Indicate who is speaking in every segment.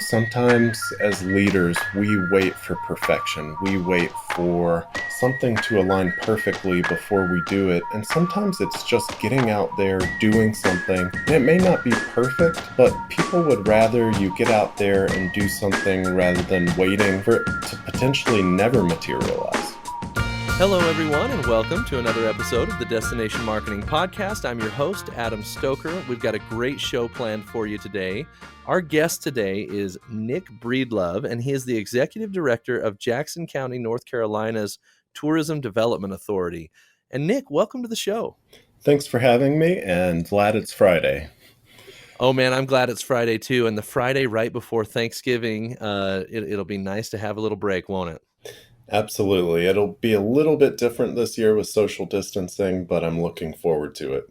Speaker 1: sometimes as leaders, we wait for perfection. We wait for something to align perfectly before we do it. And sometimes it's just getting out there, doing something. And it may not be perfect, but people would rather you get out there and do something rather than waiting for it to potentially never materialize.
Speaker 2: Hello, everyone, and welcome to another episode of the Destination Marketing Podcast. I'm your host, Adam Stoker. We've got a great show planned for you today. Our guest today is Nick Breedlove, and he is the Executive Director of Jackson County, North Carolina's Tourism Development Authority. And Nick, welcome to the show.
Speaker 1: Thanks for having me, and glad it's Friday.
Speaker 2: Oh, man, I'm glad it's Friday, too. And the Friday right before Thanksgiving, it'll be nice to have a little break, won't it?
Speaker 1: Absolutely. It'll be a little bit different this year with social distancing, but I'm looking forward to it.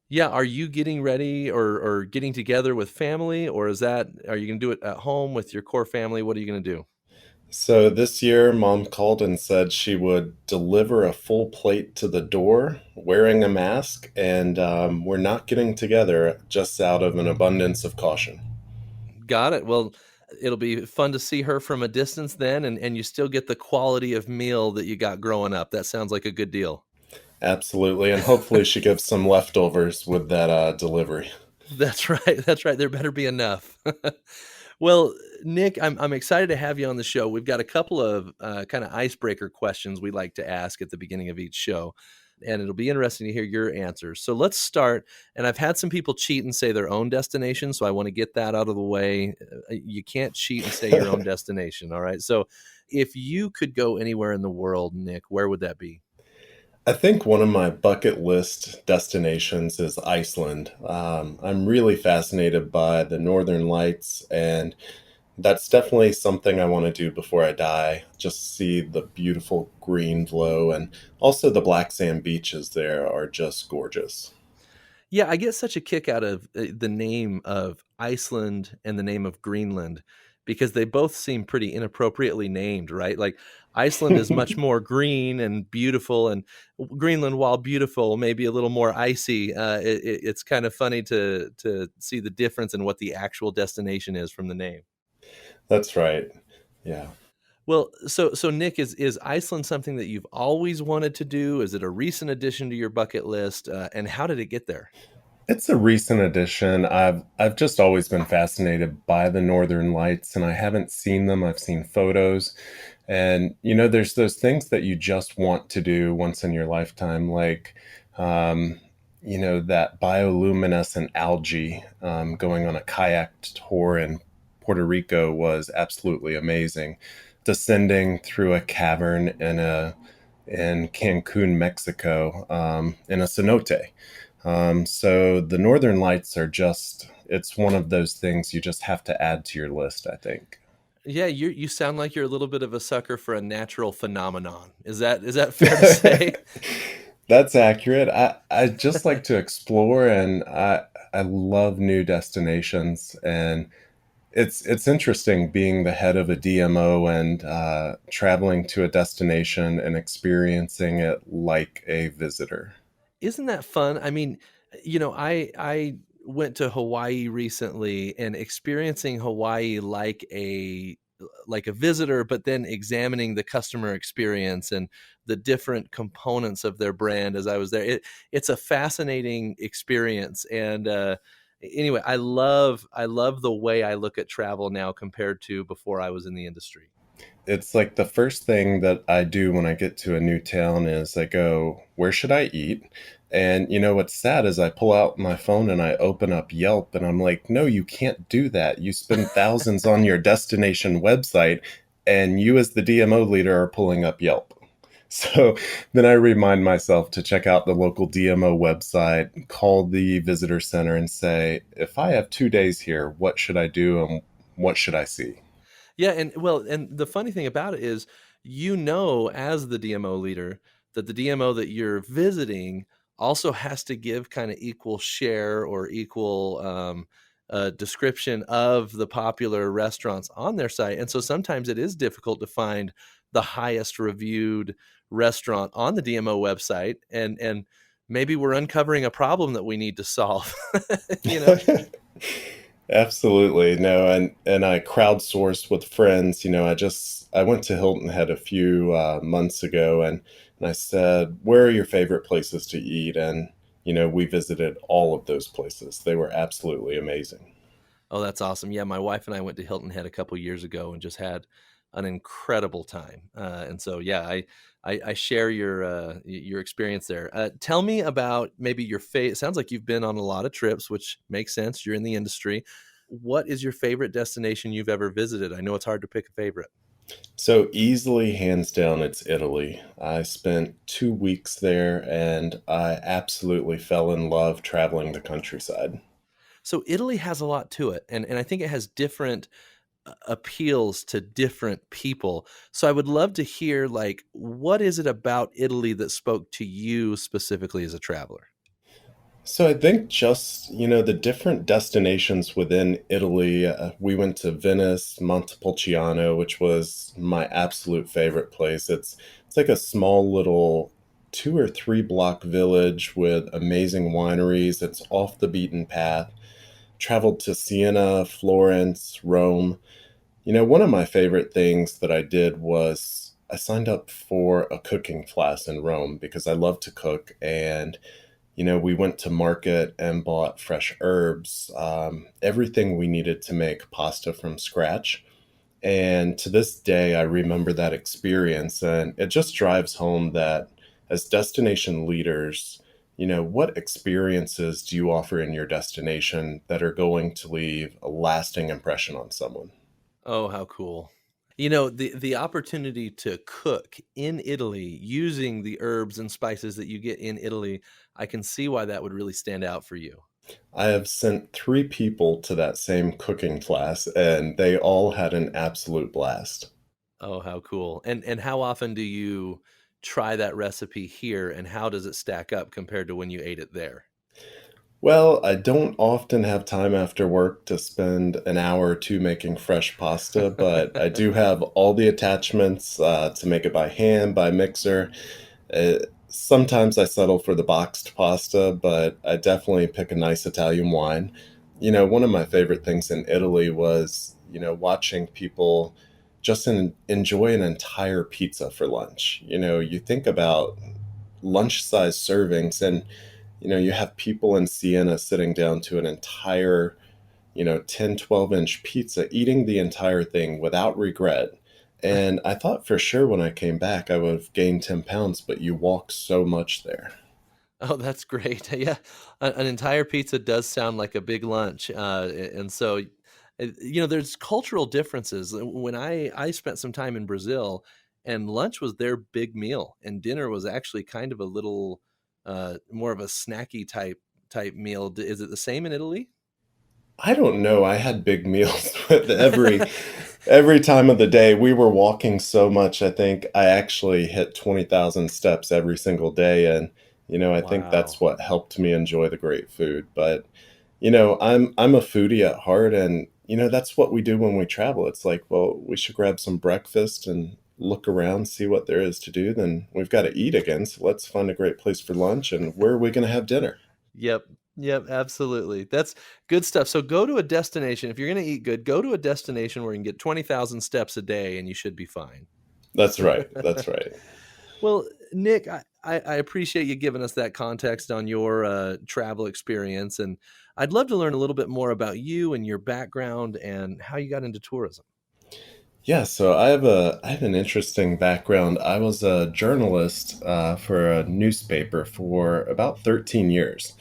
Speaker 2: Yeah, are you getting ready or getting together with family, or are you going to do it at home with your core family? What are you going to do?
Speaker 1: So this year, Mom called and said she would deliver a full plate to the door wearing a mask, and we're not getting together just out of an abundance of caution.
Speaker 2: Got it. Well, it'll be fun to see her from a distance then, and you still get the quality of meal that you got growing up. That sounds like a good deal.
Speaker 1: Absolutely, and hopefully she gives some leftovers with that delivery.
Speaker 2: That's right. That's right. There better be enough. Well, Nick, I'm excited to have you on the show. We've got a couple of kind of icebreaker questions we like to ask at the beginning of each show, and it'll be interesting to hear your answers. So let's start. And I've had some people cheat and say their own destination, so I want to get that out of the way. You can't cheat and say your own destination. All right. So if you could go anywhere in the world, Nick, where would that be?
Speaker 1: I think one of my bucket list destinations is Iceland. I'm really fascinated by the Northern Lights, and that's definitely something I want to do before I die. Just see the beautiful green glow, and also the black sand beaches there are just gorgeous.
Speaker 2: Yeah, I get such a kick out of the name of Iceland and the name of Greenland because they both seem pretty inappropriately named, right? Like Iceland is much more green and beautiful, and Greenland, while beautiful, maybe a little more icy. It's kind of funny to see the difference in what the actual destination is from the name.
Speaker 1: That's right. Yeah.
Speaker 2: Well, so Nick, is Iceland something that you've always wanted to do? Is it a recent addition to your bucket list? And how did it get there?
Speaker 1: It's a recent addition. I've just always been fascinated by the Northern Lights, and I haven't seen them. I've seen photos. And there's those things that you just want to do once in your lifetime, like that bioluminescent algae. Going on a kayak tour in Puerto Rico was absolutely amazing. Descending through a cavern in Cancun, Mexico, in a cenote. So the Northern Lights it's one of those things you just have to add to your list, I think.
Speaker 2: Yeah, you sound like you're a little bit of a sucker for a natural phenomenon. Is that fair to say?
Speaker 1: That's accurate. I just like to explore, and I love new destinations, and it's interesting being the head of a DMO and traveling to a destination and experiencing it like a visitor.
Speaker 2: Isn't that fun? I mean, I went to Hawaii recently and experiencing Hawaii like a visitor, but then examining the customer experience and the different components of their brand as I was there. It's a fascinating experience. And anyway, I love the way I look at travel now compared to before I was in the industry.
Speaker 1: It's like the first thing that I do when I get to a new town is I go, where should I eat? And what's sad is I pull out my phone and I open up Yelp and I'm like, no, you can't do that. You spend thousands on your destination website, and you as the DMO leader are pulling up Yelp. So then I remind myself to check out the local DMO website, call the visitor center and say, if I have 2 days here, what should I do and what should I see?
Speaker 2: Yeah, and the funny thing about it is, as the DMO leader, that the DMO that you're visiting also has to give kind of equal share or equal description of the popular restaurants on their site. And so sometimes it is difficult to find the highest reviewed restaurant on the DMO website, and maybe we're uncovering a problem that we need to solve. you know.
Speaker 1: Absolutely. No, and I crowdsourced with friends. I went to Hilton Head a few months ago, and I said, "Where are your favorite places to eat?" And we visited all of those places. They were absolutely amazing.
Speaker 2: Oh, that's awesome. Yeah, my wife and I went to Hilton Head a couple years ago and just had an incredible time. And so, yeah, I share your experience there. Tell me about maybe your favorite. It sounds like you've been on a lot of trips, which makes sense. You're in the industry. What is your favorite destination you've ever visited? I know it's hard to pick a favorite.
Speaker 1: So easily, hands down, it's Italy. I spent 2 weeks there, and I absolutely fell in love traveling the countryside.
Speaker 2: So Italy has a lot to it, and I think it has different appeals to different people. So I would love to hear, like, what is it about Italy that spoke to you specifically as a traveler?
Speaker 1: So I think just, the different destinations within Italy, we went to Venice, Montepulciano, which was my absolute favorite place. It's like a small little 2 or 3 block village with amazing wineries. It's off the beaten path. Traveled to Siena, Florence, Rome. One of my favorite things that I did was I signed up for a cooking class in Rome because I love to cook. And we went to market and bought fresh herbs, everything we needed to make pasta from scratch. And to this day, I remember that experience. And it just drives home that as destination leaders, what experiences do you offer in your destination that are going to leave a lasting impression on someone?
Speaker 2: Oh, how cool. The opportunity to cook in Italy using the herbs and spices that you get in Italy, I can see why that would really stand out for you.
Speaker 1: I have sent 3 people to that same cooking class, and they all had an absolute blast.
Speaker 2: Oh, how cool. And how often do you try that recipe here, and how does it stack up compared to when you ate it there?
Speaker 1: Well, I don't often have time after work to spend an hour or two making fresh pasta, but I do have all the attachments to make it by hand, by mixer. Sometimes I settle for the boxed pasta, but I definitely pick a nice Italian wine. One of my favorite things in Italy was, watching people just enjoy an entire pizza for lunch. You think about lunch size servings, and you have people in Siena sitting down to an entire 10, 12-inch pizza, eating the entire thing without regret. And I thought for sure when I came back I would have gained 10 pounds, but you walk so much there.
Speaker 2: Oh, that's great. Yeah, an entire pizza does sound like a big lunch, and so, there's cultural differences. When I spent some time in Brazil, and lunch was their big meal, and dinner was actually kind of a little, more of a snacky type meal. Is it the same in Italy?
Speaker 1: I don't know. I had big meals with every time of the day. We were walking so much. I think I actually hit 20,000 steps every single day, and I think that's
Speaker 2: Wow.
Speaker 1: what helped me enjoy the great food. But I'm a foodie at heart, and that's what we do when we travel. It's like, well, we should grab some breakfast and look around, see what there is to do. Then we've got to eat again, so let's find a great place for lunch. And where are we going to have dinner?
Speaker 2: Yep. Yep, absolutely. That's good stuff. So go to a destination. If you're going to eat good, go to a destination where you can get 20,000 steps a day and you should be fine.
Speaker 1: That's right. That's right.
Speaker 2: Well, Nick, I appreciate you giving us that context on your travel experience. And I'd love to learn a little bit more about you and your background and how you got into tourism.
Speaker 1: Yeah, so I have an interesting background. I was a journalist for a newspaper for about 13 years,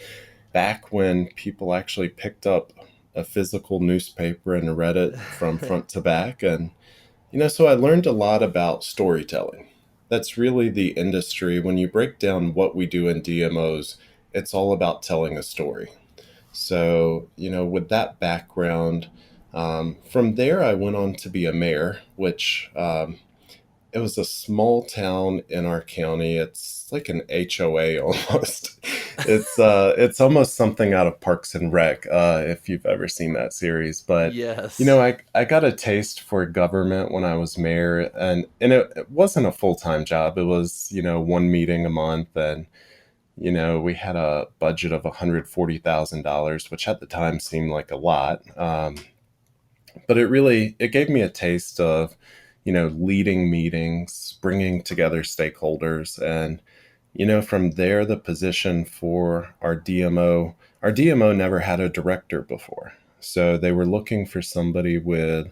Speaker 1: back when people actually picked up a physical newspaper and read it from front to back. And so I learned a lot about storytelling. That's really the industry. When you break down what we do in DMOs, it's all about telling a story. So, with that background, from there, I went on to be a mayor, which it was a small town in our county. It's like an HOA almost. It's almost something out of Parks and Rec, if you've ever seen that series. But
Speaker 2: Yes.
Speaker 1: I got a taste for government when I was mayor, and it wasn't a full time job. It was one meeting a month, and We had a budget of $140,000, which at the time seemed like a lot. But it gave me a taste of, leading meetings, bringing together stakeholders, and from there, the position for our DMO never had a director before. So they were looking for somebody with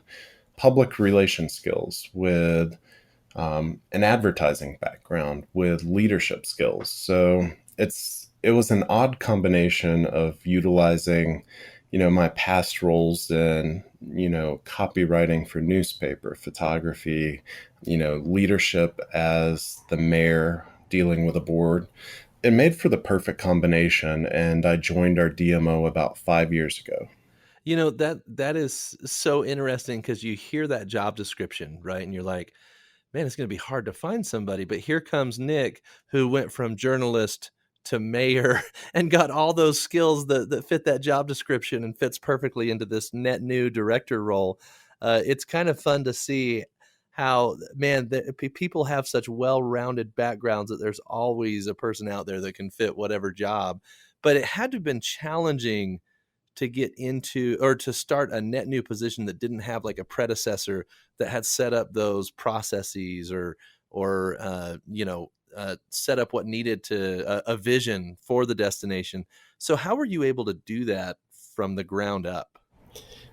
Speaker 1: public relation skills, with an advertising background, with leadership skills. So it was an odd combination of utilizing, my past roles in, copywriting for newspaper, photography, leadership as the mayor dealing with a board. It made for the perfect combination, and I joined our DMO about 5 years ago.
Speaker 2: That is so interesting because you hear that job description, right? And you're like, man, it's going to be hard to find somebody. But here comes Nick, who went from journalist to mayor and got all those skills that fit that job description and fits perfectly into this net new director role. It's kind of fun to see how, man, people have such well-rounded backgrounds that there's always a person out there that can fit whatever job. But it had to have been challenging to get into or to start a net new position that didn't have like a predecessor that had set up those processes or set up what needed to a vision for the destination. So how were you able to do that from the ground up?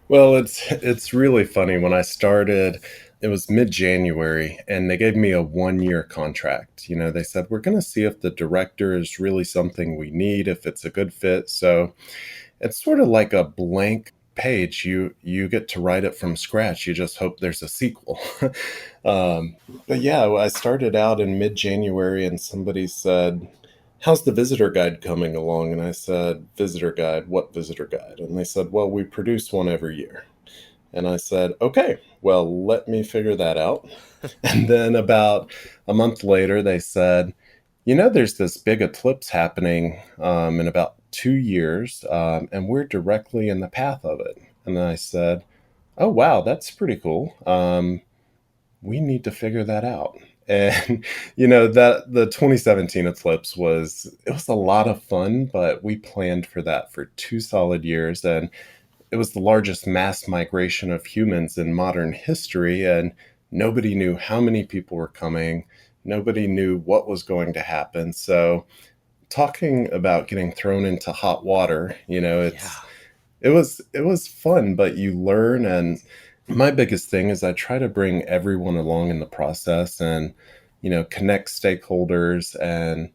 Speaker 1: Well, it's really funny. When I started, it was mid-January, and they gave me a 1-year contract. They said we're going to see if the director is really something we need, if it's a good fit. So it's sort of like a blank page. You get to write it from scratch. You just hope there's a sequel. But yeah, I started out in mid-January, and somebody said, "How's the visitor guide coming along?" And I said, "Visitor guide? What visitor guide?" And they said, "Well, we produce one every year." And I said, "Okay, well, let me figure that out." And then about a month later, they said, "There's this big eclipse happening in about 2 years, and we're directly in the path of it." And I said, "Oh, wow, that's pretty cool. We need to figure that out." And that the 2017 eclipse was a lot of fun, but we planned for that for 2 solid years, and it was the largest mass migration of humans in modern history, and nobody knew how many people were coming. Nobody knew what was going to happen. So, talking about getting thrown into hot water,
Speaker 2: Yeah,
Speaker 1: it was fun, but you learn. And my biggest thing is I try to bring everyone along in the process, and connect stakeholders, and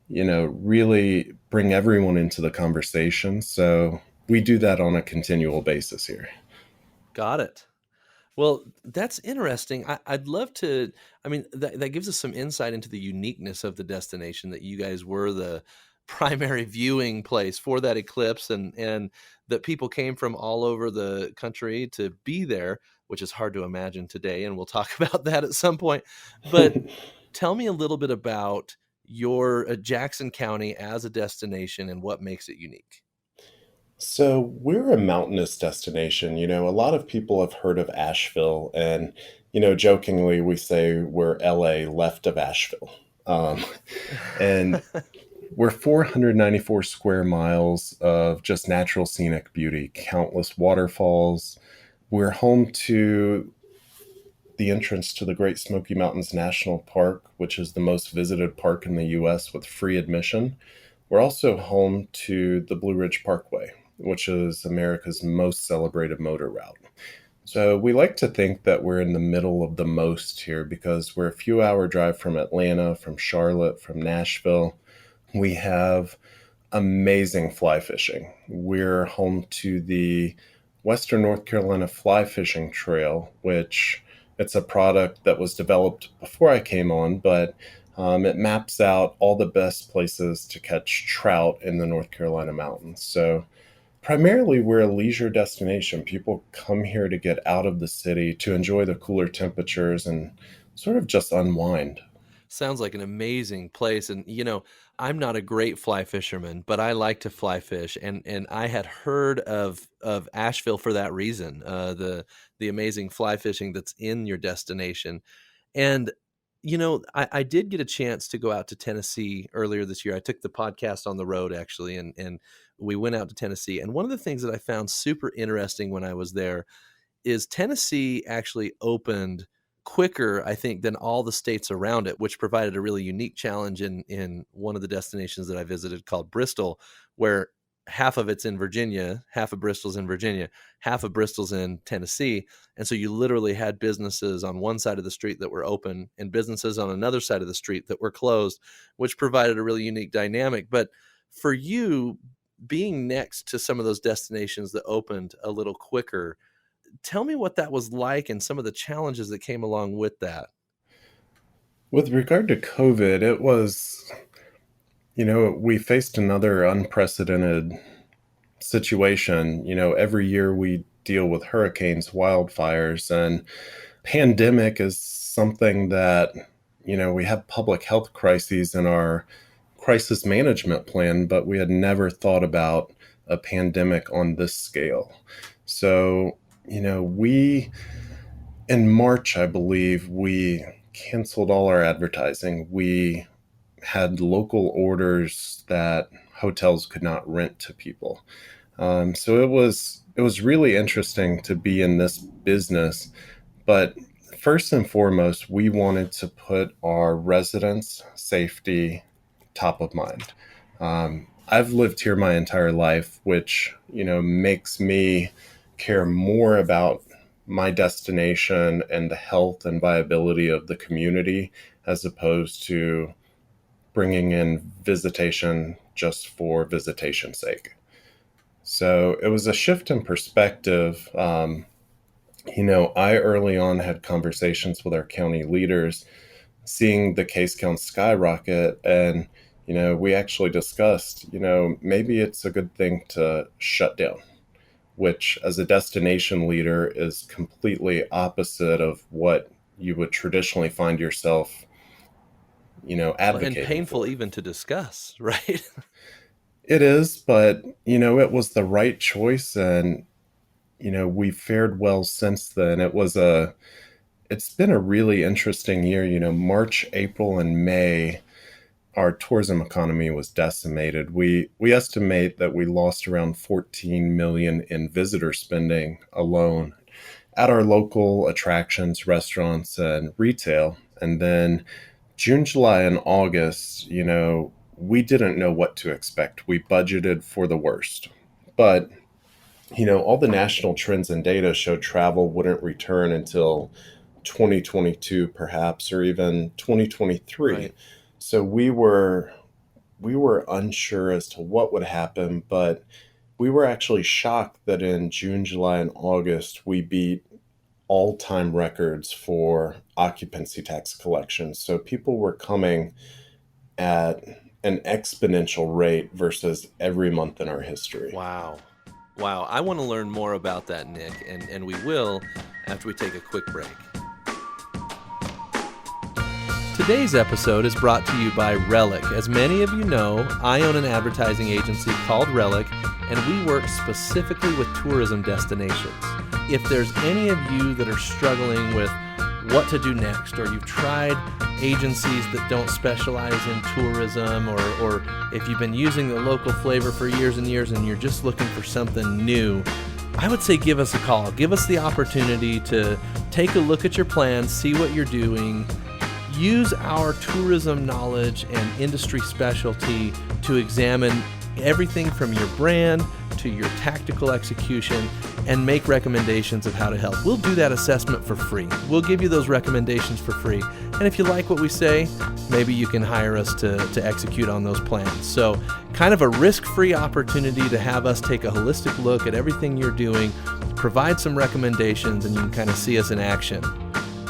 Speaker 1: really bring everyone into the conversation. So we do that on a continual basis here.
Speaker 2: got it. Well, that's interesting. I'd love to. I mean, that gives us some insight into the uniqueness of the destination that you guys were the primary viewing place for that eclipse, and that people came from all over the country to be there, which is hard to imagine today. And we'll talk about that at some point. But tell me a little bit about your Jackson County as a destination and what makes it unique.
Speaker 1: So we're a mountainous destination. A lot of people have heard of Asheville, and jokingly we say we're LA left of Asheville. Um, and we're 494 square miles of just natural scenic beauty, countless waterfalls. We're home to the entrance to the Great Smoky Mountains National Park, which is the most visited park in the US with free admission. We're also home to the Blue Ridge Parkway, which is America's most celebrated motor route. So we like to think that we're in the middle of the most here because we're a few hour drive from Atlanta, from Charlotte, from Nashville. We have amazing fly fishing. We're home to the Western North Carolina Fly Fishing Trail, which it's a product that was developed before I came on, but it maps out all the best places to catch trout in the North Carolina mountains. So primarily, we're a leisure destination. People come here to get out of the city, to enjoy the cooler temperatures, and sort of just unwind.
Speaker 2: Sounds like an amazing place. And I'm not a great fly fisherman, but I like to fly fish. And I had heard of Asheville for that reason. The amazing fly fishing that's in your destination. And I did get a chance to go out to Tennessee earlier this year. I took the podcast on the road actually, and we went out to Tennessee. And one of the things that I found super interesting when I was there is Tennessee actually opened quicker, I think, than all the states around it, which provided a really unique challenge in one of the destinations that I visited called Bristol, where half of it's in Virginia, half of Bristol's in Virginia, half of Bristol's in Tennessee. And so you literally had businesses on one side of the street that were open and businesses on another side of the street that were closed, which provided a really unique dynamic. But for you, being next to some of those destinations that opened a little quicker, tell me what that was like and some of the challenges that came along with that.
Speaker 1: With regard to COVID, it was, we faced another unprecedented situation. Every year we deal with hurricanes, wildfires, and pandemic is something that, we have public health crises in our crisis management plan, but we had never thought about a pandemic on this scale. So, in March, I believe, we canceled all our advertising. We had local orders that hotels could not rent to people. So it was really interesting to be in this business. But first and foremost, we wanted to put our residents' safety top of mind. I've lived here my entire life, which makes me care more about my destination and the health and viability of the community as opposed to bringing in visitation just for visitation's sake. So it was a shift in perspective. I early on had conversations with our county leaders, seeing the case count skyrocket. And, we actually discussed, maybe it's a good thing to shut down, which as a destination leader is completely opposite of what you would traditionally find yourself,
Speaker 2: Well, and
Speaker 1: advocating
Speaker 2: painful
Speaker 1: for.
Speaker 2: even to discuss, right?
Speaker 1: It is, but, it was the right choice. And, we fared well since then. It's been a really interesting year. March, April, and May, our tourism economy was decimated. We estimate that we lost around 14 million in visitor spending alone at our local attractions, restaurants, and retail. And then June, July, and August, we didn't know what to expect. We budgeted for the worst. But all the national trends and data showed travel wouldn't return until 2022 perhaps, or even 2023.
Speaker 2: Right.
Speaker 1: So we were unsure as to what would happen, but we were actually shocked that in June, July, and August we beat all-time records for occupancy tax collections. So people were coming at an exponential rate versus every month in our history.
Speaker 2: Wow. Wow. I want to learn more about that, Nick, and we will after we take a quick break. Today's episode is brought to you by Relic. As many of you know, I own an advertising agency called Relic, and we work specifically with tourism destinations. If there's any of you that are struggling with what to do next, or you've tried agencies that don't specialize in tourism, or if you've been using the local flavor for years and years and you're just looking for something new, I would say give us a call. Give us the opportunity to take a look at your plans, see what you're doing. Use our tourism knowledge and industry specialty to examine everything from your brand to your tactical execution and make recommendations of how to help. We'll do that assessment for free. We'll give you those recommendations for free. And if you like what we say, maybe you can hire us to execute on those plans. So kind of a risk-free opportunity to have us take a holistic look at everything you're doing, provide some recommendations, and you can kind of see us in action.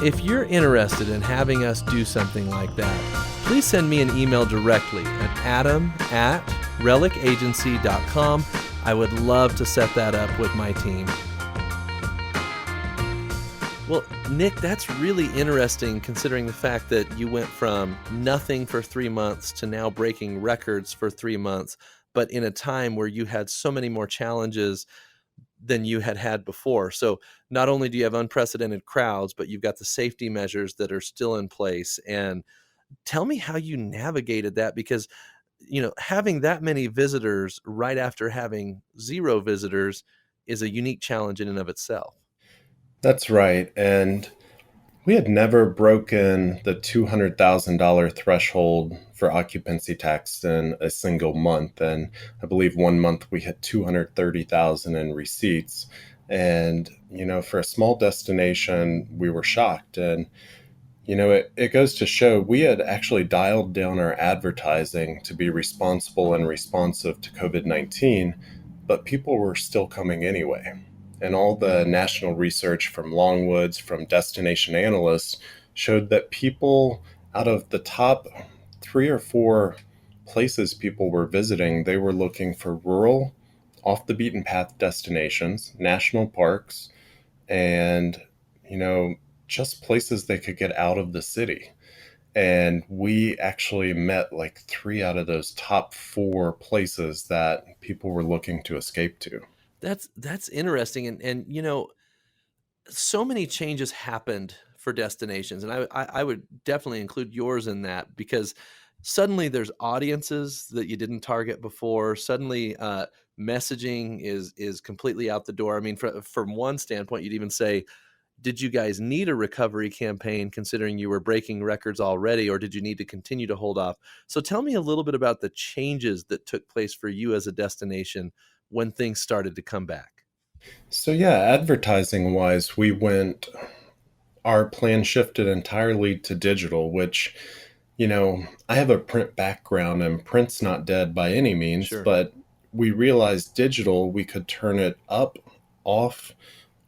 Speaker 2: If you're interested in having us do something like that, please send me an email directly at adam@relicagency.com. I would love to set that up with my team. Well, Nick, that's really interesting considering the fact that you went from nothing for 3 months to now breaking records for 3 months, but in a time where you had so many more challenges than you had had before. So not only do you have unprecedented crowds, but you've got the safety measures that are still in place. And tell me how you navigated that, because having that many visitors right after having zero visitors is a unique challenge in and of itself.
Speaker 1: That's right. And we had never broken the $200,000 threshold for occupancy tax in a single month. And I believe one month we hit 230,000 in receipts. And, for a small destination, we were shocked. And it goes to show we had actually dialed down our advertising to be responsible and responsive to COVID 19, but people were still coming anyway. And all the national research from Longwoods, from destination analysts, showed that people, out of the top 3 or 4 places people were visiting, they were looking for rural, off the beaten path destinations, national parks, and, you know, just places they could get out of the city. And we actually met like 3 out of those top 4 places that people were looking to escape to.
Speaker 2: That's interesting, and so many changes happened for destinations, and I would definitely include yours in that, because suddenly there's audiences that you didn't target before. Suddenly, messaging is completely out the door. I mean, from one standpoint, you'd even say, did you guys need a recovery campaign considering you were breaking records already, or did you need to continue to hold off? So tell me a little bit about the changes that took place for you as a destination when things started to come back.
Speaker 1: So, yeah, advertising wise, our plan shifted entirely to digital, which, I have a print background and print's not dead by any means,
Speaker 2: Sure.
Speaker 1: but we realized digital, we could turn it up, off,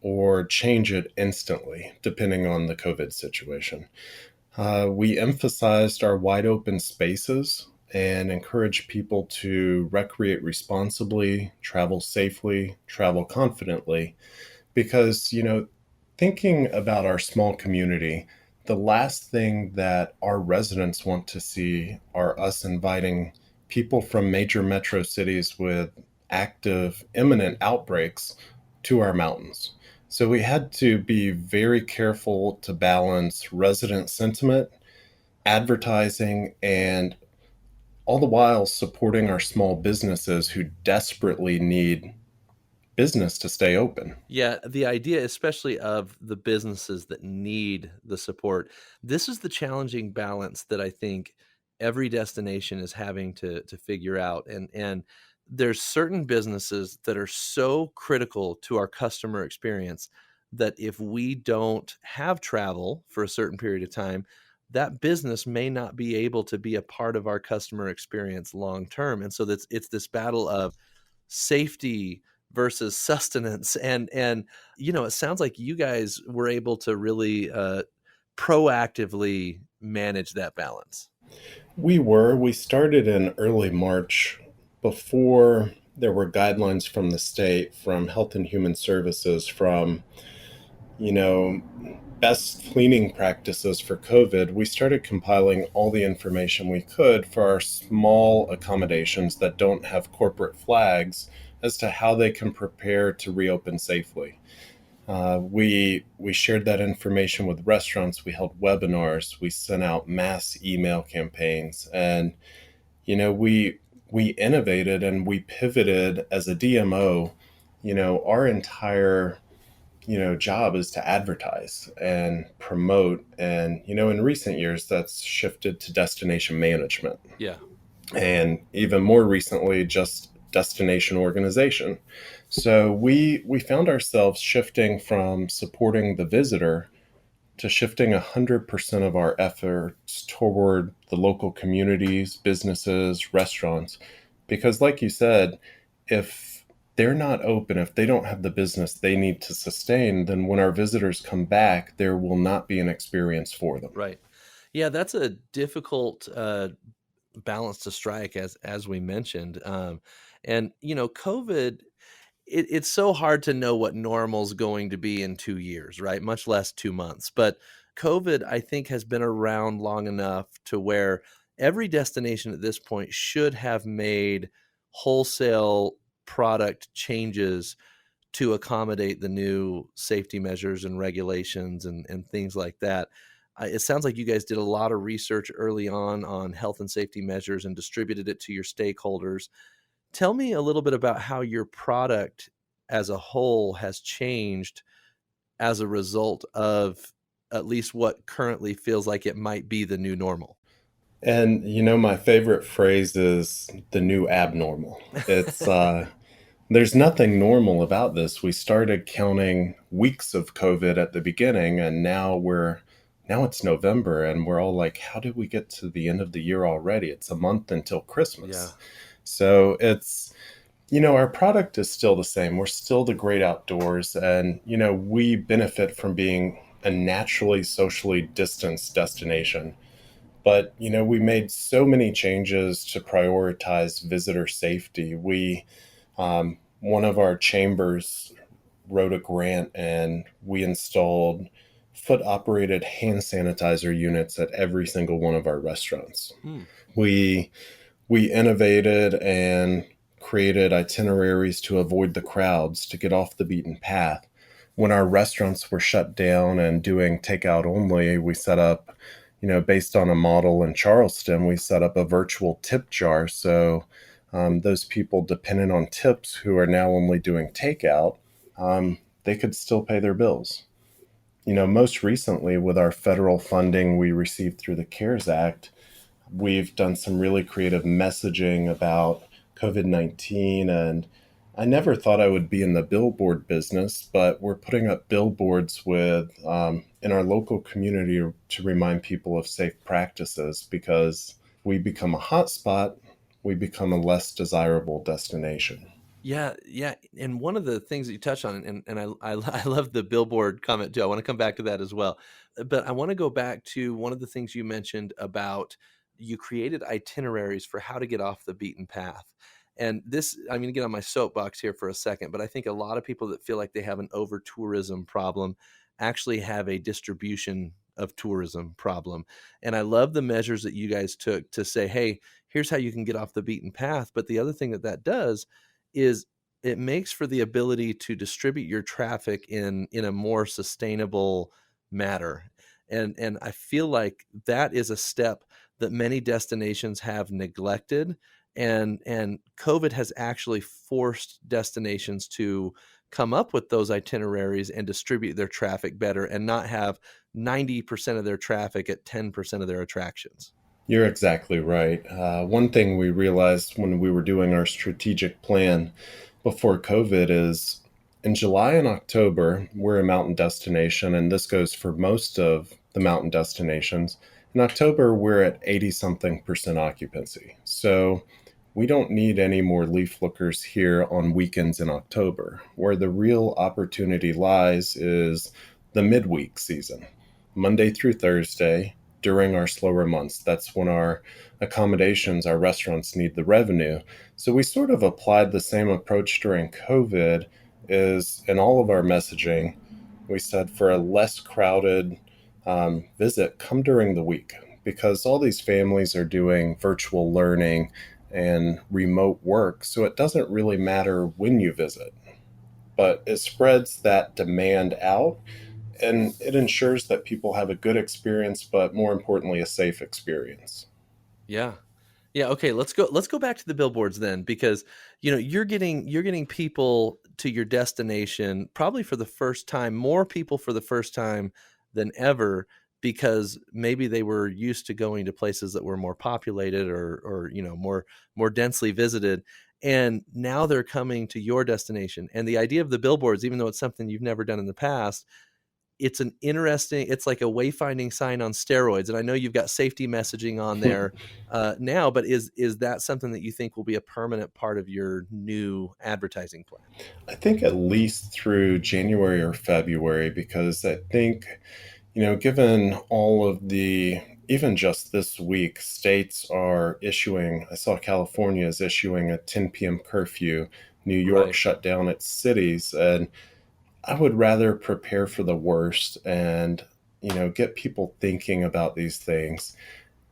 Speaker 1: or change it instantly, depending on the COVID situation. We emphasized our wide open spaces and encouraged people to recreate responsibly, travel safely, travel confidently, because, thinking about our small community, the last thing that our residents want to see are us inviting people from major metro cities with active, imminent outbreaks to our mountains. So we had to be very careful to balance resident sentiment, advertising, and all the while supporting our small businesses who desperately need business to stay open.
Speaker 2: Yeah, the idea, especially of the businesses that need the support, this is the challenging balance that I think every destination is having to figure out. And there's certain businesses that are so critical to our customer experience that if we don't have travel for a certain period of time, that business may not be able to be a part of our customer experience long term. And so that's it's this battle of safety versus sustenance. And it sounds like you guys were able to really proactively manage that balance.
Speaker 1: We started in early March before there were guidelines from the state, from Health and Human Services, from, you know, best cleaning practices for COVID. We started compiling all the information we could for our small accommodations that don't have corporate flags as to how they can prepare to reopen safely. We shared that information with restaurants. We held webinars. We sent out mass email campaigns, and we innovated and we pivoted as a DMO. Our entire job is to advertise and promote, and in recent years that's shifted to destination management,
Speaker 2: Yeah.
Speaker 1: and even more recently just destination organization. So we found ourselves shifting from supporting the visitor to shifting 100% of our efforts toward the local communities, businesses, restaurants. Because, like you said, if they're not open, if they don't have the business they need to sustain, then when our visitors come back, there will not be an experience for them.
Speaker 2: Right. Yeah, that's a difficult balance to strike, as we mentioned. And COVID, it's so hard to know what normal's going to be in 2 years, right? Much less 2 months. But COVID, I think, has been around long enough to where every destination at this point should have made wholesale product changes to accommodate the new safety measures and regulations and things like that. It sounds like you guys did a lot of research early on health and safety measures and distributed it to your stakeholders. Tell me a little bit about how your product as a whole has changed as a result of at least what currently feels like it might be the new normal.
Speaker 1: And my favorite phrase is the new abnormal. There's nothing normal about this. We started counting weeks of COVID at the beginning, and now it's November, and we're all like, how did we get to the end of the year already? It's a month until
Speaker 2: Yeah.
Speaker 1: Christmas. So our product is still the same. We're still the great outdoors, and we benefit from being a naturally socially distanced destination. But we made so many changes to prioritize visitor safety. One of our chambers wrote a grant, and we installed foot operated hand sanitizer units at every single one of our restaurants.
Speaker 2: Hmm.
Speaker 1: We we innovated and created itineraries to avoid the crowds, to get off the beaten path. When our restaurants were shut down and doing takeout only, we set up, based on a model in Charleston, we set up a virtual tip jar. So those people dependent on tips who are now only doing takeout, they could still pay their bills. Most recently, with our federal funding we received through the CARES Act, we've done some really creative messaging about COVID-19. And I never thought I would be in the billboard business, but we're putting up billboards in our local community to remind people of safe practices, because we become a hotspot, we become a less desirable destination.
Speaker 2: Yeah, yeah, and one of the things that you touched on, and I love the billboard comment too. I want to come back to that as well, but I want to go back to one of the things you mentioned about you created itineraries for how to get off the beaten path. And this, I'm going to get on my soapbox here for a second, but I think a lot of people that feel like they have an over tourism problem actually have a distribution of tourism problem. And I love the measures that you guys took to say, hey, here's how you can get off the beaten path. But the other thing that that does is it makes for the ability to distribute your traffic in a more sustainable manner. And I feel like that is a step that many destinations have neglected, and COVID has actually forced destinations to come up with those itineraries and distribute their traffic better and not have 90% of their traffic at 10% of their attractions.
Speaker 1: You're exactly right. One thing we realized when we were doing our strategic plan before COVID is, in July and October, we're a mountain destination, and this goes for most of the mountain destinations. In October, we're at 80 something percent occupancy. So we don't need any more leaf lookers here on weekends in October. Where the real opportunity lies is the midweek season, Monday through Thursday, during our slower months. That's when our accommodations, our restaurants need the revenue. So we sort of applied the same approach during COVID, is in all of our messaging. We said, for a less crowded visit, come during the week, because all these families are doing virtual learning and remote work. So it doesn't really matter when you visit, but it spreads that demand out, and it ensures that people have a good experience, but more importantly, a safe experience.
Speaker 2: Yeah. Yeah, okay, let's go back to the billboards then, because you're getting people to your destination probably for the first time, more people for the first time than ever, because maybe they were used to going to places that were more populated or more densely visited, and now they're coming to your destination. And the idea of the billboards, even though it's something you've never done in the past, it's like a wayfinding sign on steroids. And I know you've got safety messaging on there now, but is that something that you think will be a permanent part of your new advertising plan?
Speaker 1: I think at least through January or February, because I think, given all of even just this week, states are issuing, I saw California is issuing a 10 p.m. curfew. New York
Speaker 2: Right.
Speaker 1: shut down its cities. And I would rather prepare for the worst and, get people thinking about these things.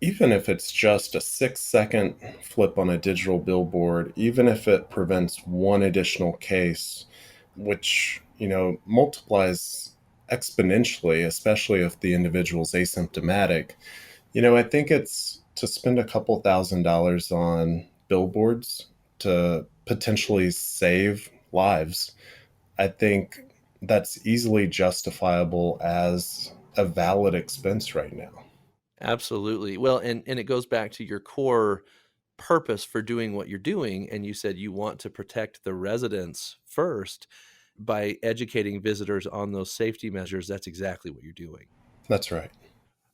Speaker 1: Even if it's just a 6-second flip on a digital billboard, even if it prevents one additional case, which, multiplies exponentially, especially if the individual's asymptomatic. I think it's to spend a couple $1,000s on billboards to potentially save lives. I think that's easily justifiable as a valid expense right now.
Speaker 2: Absolutely. Well, and it goes back to your core purpose for doing what you're doing, and you said you want to protect the residents first by educating visitors on those safety measures. That's exactly what you're doing.
Speaker 1: That's right.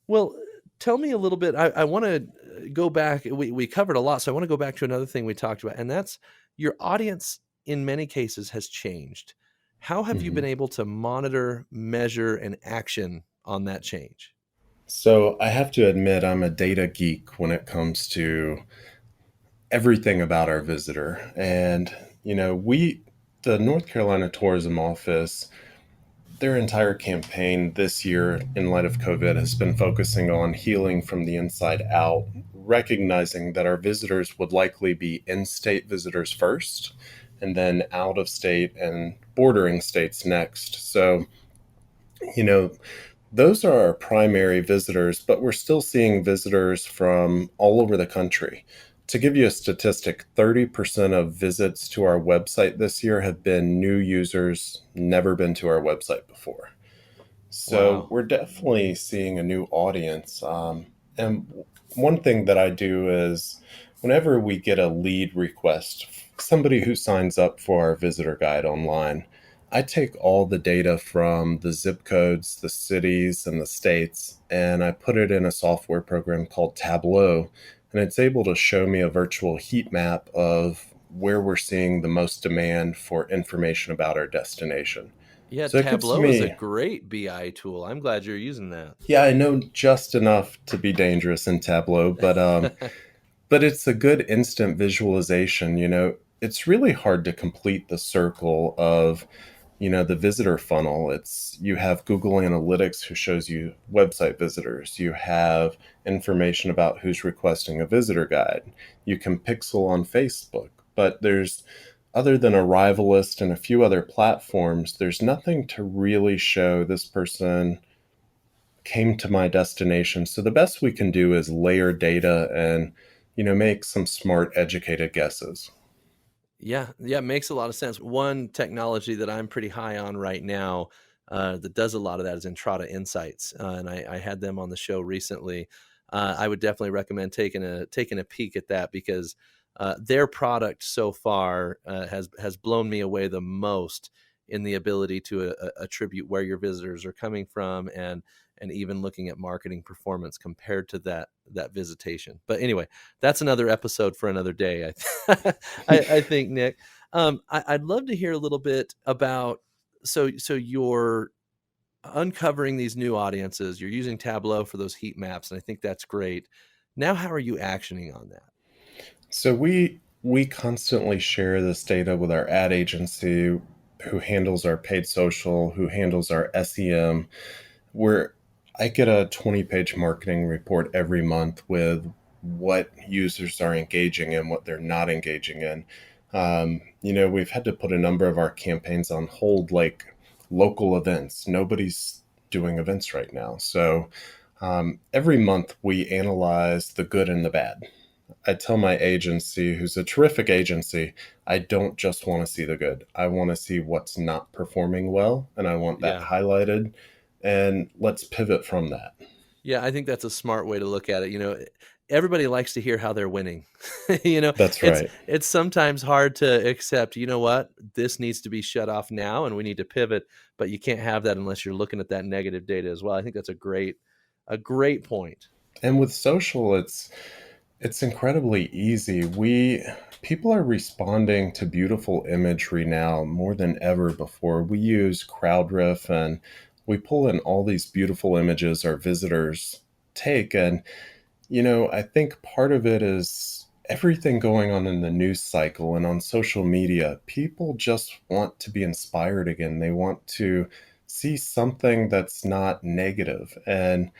Speaker 2: Well, tell me a little bit. I want to go back. We covered a lot, so I want to go back to another thing we talked about, and that's your audience in many cases has changed. How have you been
Speaker 1: hmm
Speaker 2: able to monitor, measure, and action on that change?
Speaker 1: So I have to admit, I'm a data geek when it comes to everything about our visitor. And, the North Carolina Tourism Office, their entire campaign this year, in light of COVID, has been focusing on healing from the inside out, recognizing that our visitors would likely be in state visitors first, and then out of state and bordering states next. So, you know, those are our primary visitors, but we're still seeing visitors from all over the country. To give you a statistic, 30% of visits to our website this year have been new users, never been to our website before. So
Speaker 2: Wow.
Speaker 1: we're definitely seeing a new audience. And one thing that I do is whenever we get a lead request, somebody who signs up for our visitor guide online, I take all the data from the zip codes, the cities, and the states, and I put it in a software program called Tableau. And it's able to show me a virtual heat map of where we're seeing the most demand for information about our destination.
Speaker 2: Yeah,
Speaker 1: So it gives
Speaker 2: Tableau is a
Speaker 1: me
Speaker 2: great BI tool. I'm glad you're using that.
Speaker 1: Yeah, I know just enough to be dangerous in Tableau, but it's a good instant visualization. It's really hard to complete the circle of, the visitor funnel. It's you have Google Analytics who shows you website visitors. You have information about who's requesting a visitor guide. You can pixel on Facebook, but there's other than Arrivalist and a few other platforms, there's nothing to really show this person came to my destination. So the best we can do is layer data and, make some smart, educated guesses.
Speaker 2: Yeah, yeah, makes a lot of sense. One technology that I'm pretty high on right now that does a lot of that is Entrada Insights, and I had them on the show recently. I would definitely recommend taking a peek at that because their product so far has blown me away the most in the ability to attribute where your visitors are coming from and even looking at marketing performance compared to that visitation. But anyway, that's another episode for another day. I think, Nick. I'd love to hear a little bit about so you're uncovering these new audiences. You're using Tableau for those heat maps, and I think that's great. Now, how are you actioning on that?
Speaker 1: So we constantly share this data with our ad agency who handles our paid social, who handles our SEM, where I get a 20-page marketing report every month with what users are engaging in, what they're not engaging in. We've had to put a number of our campaigns on hold, like local events. Nobody's doing events right now. So every month we analyze the good and the bad. I tell my agency, who's a terrific agency, I don't just want to see the good. I want to see what's not performing well, and I want that
Speaker 2: Yeah.
Speaker 1: highlighted. And let's pivot from that.
Speaker 2: Yeah, I think that's a smart way to look at it. Everybody likes to hear how they're winning. you know,
Speaker 1: That's
Speaker 2: it's
Speaker 1: right.
Speaker 2: it's sometimes hard to accept, you know what? This needs to be shut off now and we need to pivot, but you can't have that unless you're looking at that negative data as well. I think that's a great point.
Speaker 1: And with social, it's incredibly easy. We People are responding to beautiful imagery now more than ever before. We use CrowdRiff and we pull in all these beautiful images our visitors take. And I think part of it is everything going on in the news cycle and on social media. People just want to be inspired again. They want to see something that's not negative. And,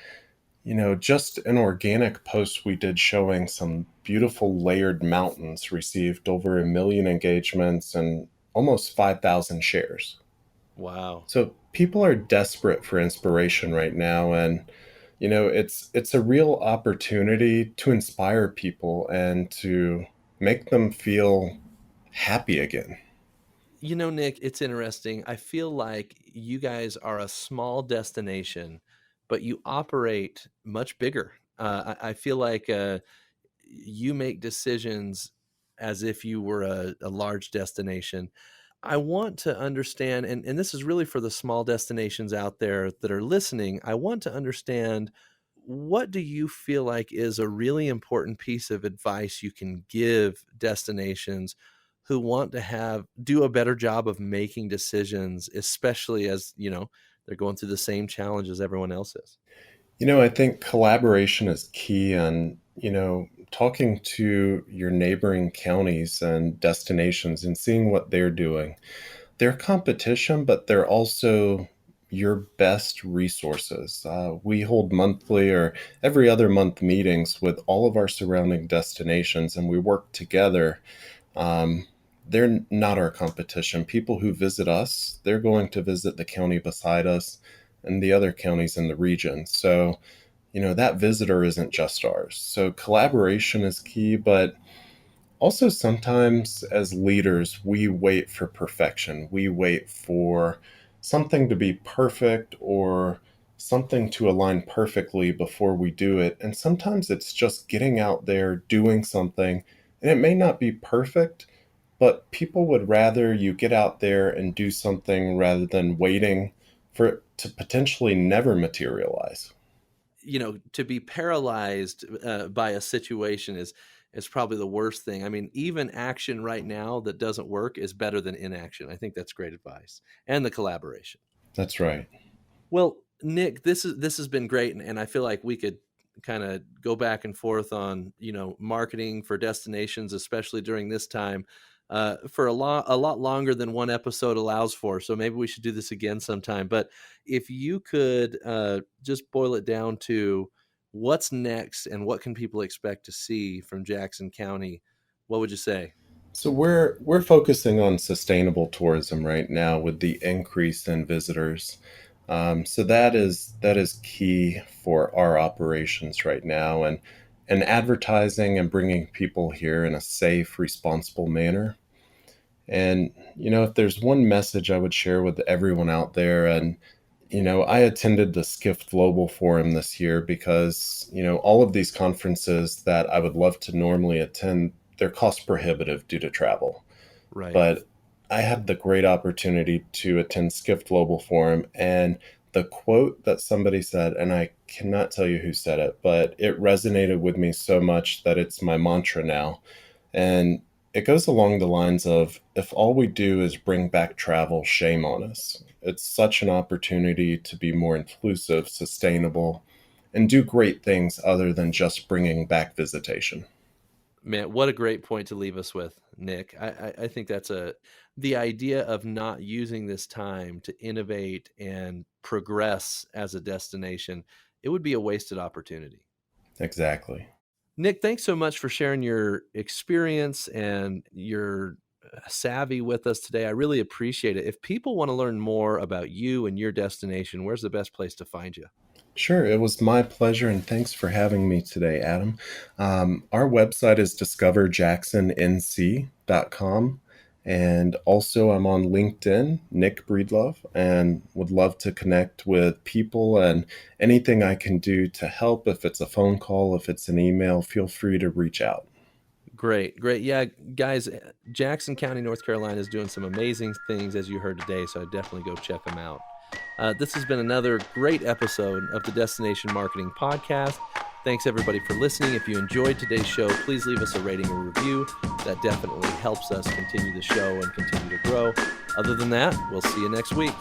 Speaker 1: just an organic post we did showing some beautiful layered mountains received over 1 million engagements and almost 5,000 shares.
Speaker 2: Wow.
Speaker 1: So people are desperate for inspiration right now, and it's a real opportunity to inspire people and to make them feel happy again.
Speaker 2: Nick, it's interesting. I feel like you guys are a small destination, but you operate much bigger. I feel like you make decisions as if you were a large destination. I want to understand, and this is really for the small destinations out there that are listening. I want to understand, what do you feel like is a really important piece of advice you can give destinations who want to do a better job of making decisions, especially as, they're going through the same challenge as everyone else is?
Speaker 1: I think collaboration is key, and talking to your neighboring counties and destinations and seeing what they're doing. They're competition, but they're also your best resources. We hold monthly or every other month meetings with all of our surrounding destinations, and we work together. Um, they're not our competition. People who visit us, they're going to visit the county beside us and the other counties in the region. So, that visitor isn't just ours. So, collaboration is key, but also, sometimes as leaders, we wait for perfection. We wait for something to be perfect or something to align perfectly before we do it. And sometimes it's just getting out there, doing something, and it may not be perfect, but people would rather you get out there and do something rather than waiting for it to potentially never materialize.
Speaker 2: To be paralyzed by a situation is probably the worst thing. I mean, even action right now that doesn't work is better than inaction. I think that's great advice, and the collaboration.
Speaker 1: That's right.
Speaker 2: Well, Nick, this has been great, and I feel like we could kind of go back and forth on marketing for destinations, especially during this time, for a lot longer than one episode allows for. So maybe we should do this again sometime. But if you could just boil it down to what's next and what can people expect to see from Jackson County, what would you say?
Speaker 1: So we're focusing on sustainable tourism right now with the increase in visitors. So that is key for our operations right now, and advertising and bringing people here in a safe, responsible manner. And if there's one message I would share with everyone out there, and I attended the Skift Global Forum this year because all of these conferences that I would love to normally attend, they're cost prohibitive due to travel.
Speaker 2: Right.
Speaker 1: But I had the great opportunity to attend Skift Global Forum, and the quote that somebody said, and I cannot tell you who said it, but it resonated with me so much that it's my mantra now. And it goes along the lines of, if all we do is bring back travel, shame on us. It's such an opportunity to be more inclusive, sustainable, and do great things other than just bringing back visitation.
Speaker 2: Man, what a great point to leave us with, Nick. I think that's the idea of not using this time to innovate and progress as a destination. It would be a wasted opportunity.
Speaker 1: Exactly.
Speaker 2: Nick, thanks so much for sharing your experience and your savvy with us today. I really appreciate it. If people want to learn more about you and your destination, where's the best place to find you?
Speaker 1: Sure, it was my pleasure, and thanks for having me today, Adam. Our website is discoverjacksonnc.com, and also I'm on LinkedIn, Nick Breedlove, and would love to connect with people and anything I can do to help. If it's a phone call, if it's an email, feel free to reach out.
Speaker 2: Great, great. Yeah, guys, Jackson County, North Carolina is doing some amazing things, as you heard today. So I definitely go check them out. This has been another great episode of the Destination Marketing Podcast. Thanks, everybody, for listening. If you enjoyed today's show, please leave us a rating or review. That definitely helps us continue the show and continue to grow. Other than that, we'll see you next week.